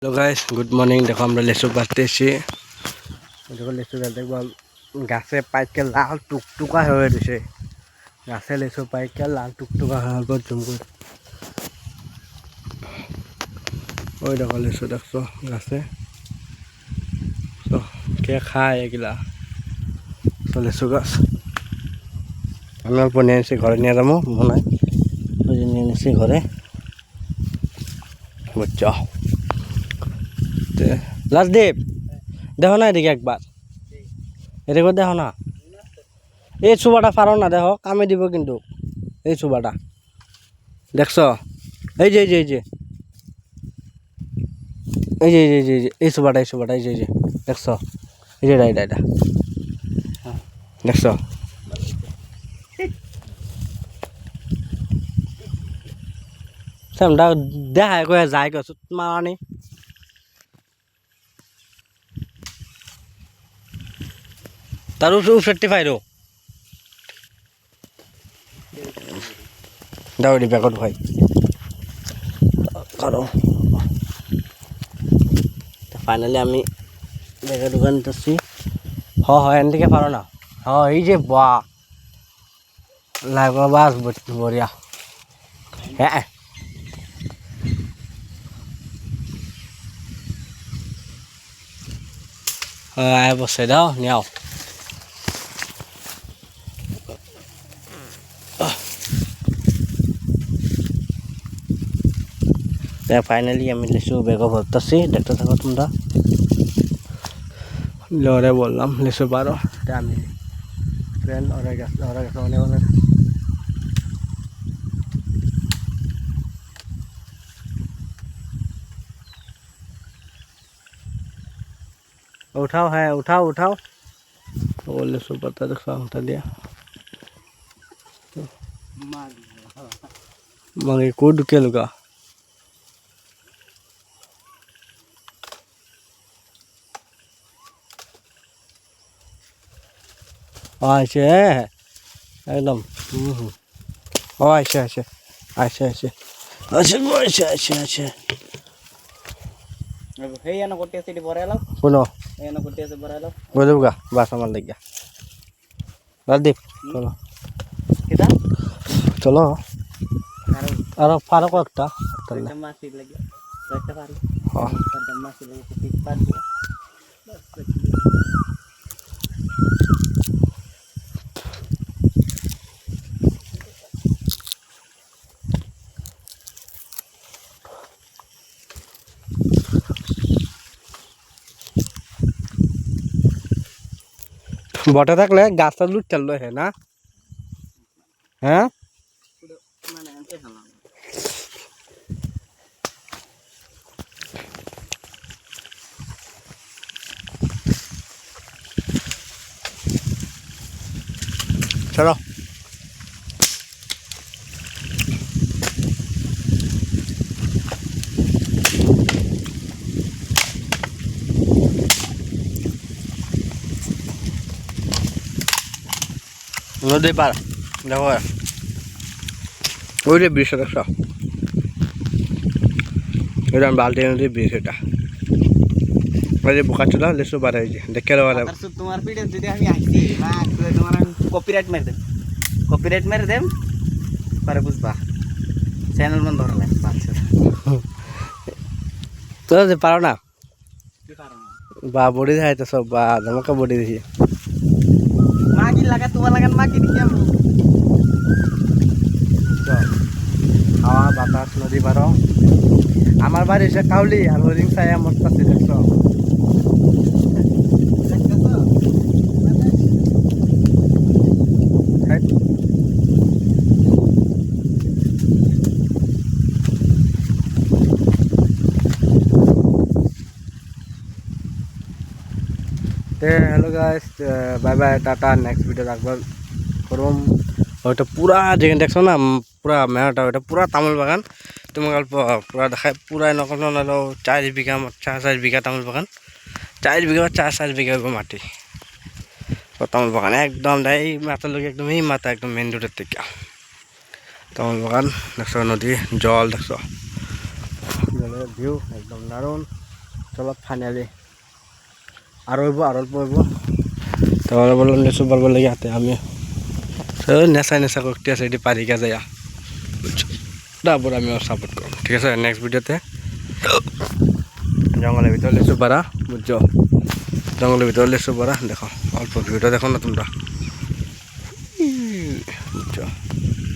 Hello guys, good morning. দেখো আমরা লেচু পাড়তে এসেছি। দেখো লেচু গাছ দেখবো গাছে পাইকে লাল টুকটুকা হয়ে রয়েছে। গাছে লেচু পাইকে লাল টুকটুকা হওয়ার পর জুম করে ওই দেখো লেচু দেখছো গাছে। তো কে খায় এগুলা? তো লেচু গাছ আমি অল্প নিয়ে এসেছি, ঘরে নিয়ে যাবো মনে হয়। ওই যে নিয়ে এসেছি ঘরে, বুঝছ? লাজদীপ দেখো না এদিকে একবার, এদিকে দেখো না। এই চুবাটা পারো না, দেখো কামে দিব কিন্তু। এই চুবাটা দেখছ? এই যে এই যে এই যে এই যে এই যে এই চুবাটা এই যে দেখছ? এই যে এটা এটা দেখছ? সেমটা দেখায় কয়ে যায় গছ মারানি। তার উফেরটি পাইরো দাওড়ি ব্যাকট ভাই কারো। ফাইনালি আমি ব্যাগের দোকান যাচ্ছি। হয় এন থেকে পারো না। এই যে বা লাগো বাস বঢ়িয়া। হ্যাঁ আয় বসে দাও নিয়াও। ফাইনালি আমি লিচু বেগও ভরতেছি, দেখতে থাকো তোমরা। লরে বললাম লিচু পারো, আমি ফ্রেন্ড ওরা গেছে অনেক অনেক। उठाओ है, उठाओ उठाओ। वो लिचू पत्ता देखो उठा दिया। मांगे कूद के लुका ऐसे एकदम। ऐसे ऐसे ऐसे ऐसे ऐसे ऐसे ऐसे बोलूँगा बस हमारे लग गया। राजदीप चलो चलो अरे फारो को একটা বটে থাকলে গাছটা লুট চললো হে না? হ্যাঁ চলো নদী পার। দেখো ওই যে ব্রিজ দেখছো, এটা বালতি নদীর ব্রিজ। এটা ওই যে বোকা চলা লিচু পার হয়েছে দেখে তোমার ভিডিও যদি আমি আসছি তোমার কপিরাইট মেরে দেম পরে বুঝবা চ্যানেল বন্ধ হলে তো পারো না বা বডি দেখাই তো সব বা ধমকা বডি দেখি মাগি লাগা তোমার লাগান মাগি দেখি আমি হাওয়া বাতাস নদী পারো। আমার বাড়ি এসে কাউলি আর হরিং চাই আমার কাছে দেখছো। Hello guys, bye bye, tata. Next video একবার করুম। ওইটা পুরা যেখানে দেখছো না পুরা মেলাটা, ওইটা পুরা তামোল বাগান। তোমাকে অল্প পুরা দেখায়। পুরা নকল নাহলেও 4 বিঘা 4 বিঘা তামোল বাগান। 4 বিঘা বা 4 বিঘা মাটি তামোল বাগান একদম। এই মাথার লোক একদম, এই মাথা একদম মেন রোডের থেকে তামোল বাগান দেখছো। নদী জল দেখছো, জলের ভিউ একদম দারুণ। তলত ফাইনালি আর হইব আর অল্প হইব তাহলে বললাম লিচু পারবো লেগে হাতে আমি নেশা করতে আছে এটি পারি কে যায় তারপর আমি সাপোর্ট করব ঠিক আছে নেক্সট ভিডিওতে জঙ্গলের ভিতরে লিচু পাড়া বুঝছো জঙ্গলের ভিতরে লিচু পাড়া দেখো অল্প ভিডিও দেখো না তোমরা